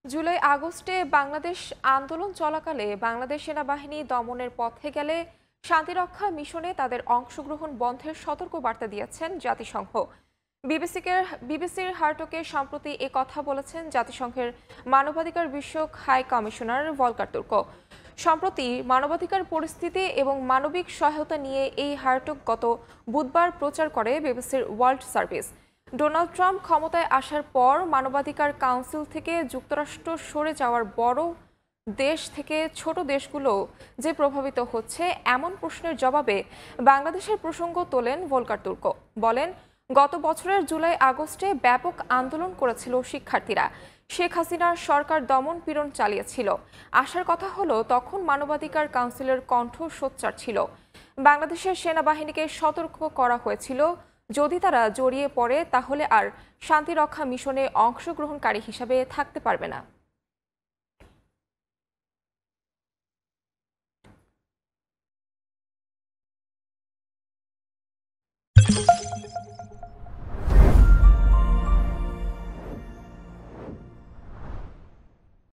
জুলাই আগস্টে বাংলাদেশ আন্দোলন চলাকালে বাংলাদেশ সেনাবাহিনী দমনের পথে গেলে শান্তিরক্ষা মিশনে তাদের অংশগ্রহণ বন্ধের সতর্ক বার্তা দিয়েছেন জাতিসংঘ। বিবিসির হার্টকে সম্প্রতি এ কথা বলেছেন জাতিসংঘের মানবাধিকার বিষয়ক হাই কমিশনার ভলকার তুর্ক। সম্প্রতি মানবাধিকার পরিস্থিতি এবং মানবিক সহায়তা নিয়ে এই হার্টক গত বুধবার প্রচার করে বিবিসির ওয়ার্ল্ড সার্ভিস। ডোনাল্ড ট্রাম্প ক্ষমতায় আসার পর মানবাধিকার কাউন্সিল থেকে যুক্তরাষ্ট্র সরে যাওয়ার বড় দেশ থেকে ছোট দেশগুলো যে প্রভাবিত হচ্ছে এমন প্রশ্নের জবাবে বাংলাদেশের প্রসঙ্গ তোলেন ভলকার তুর্ক। বলেন, গত বছরের জুলাই আগস্টে ব্যাপক আন্দোলন করেছিল শিক্ষার্থীরা। শেখ হাসিনার সরকার দমন পীড়ন চালিয়েছিল। আসার কথা হলো তখন মানবাধিকার কাউন্সিলের কণ্ঠ সোচ্চার ছিল। বাংলাদেশের সেনাবাহিনীকে সতর্ক করা হয়েছিল, যদি তারা জড়িয়ে পড়ে তাহলে আর শান্তিরক্ষা মিশনে অংশগ্রহণকারী হিসাবে থাকতে পারবে না।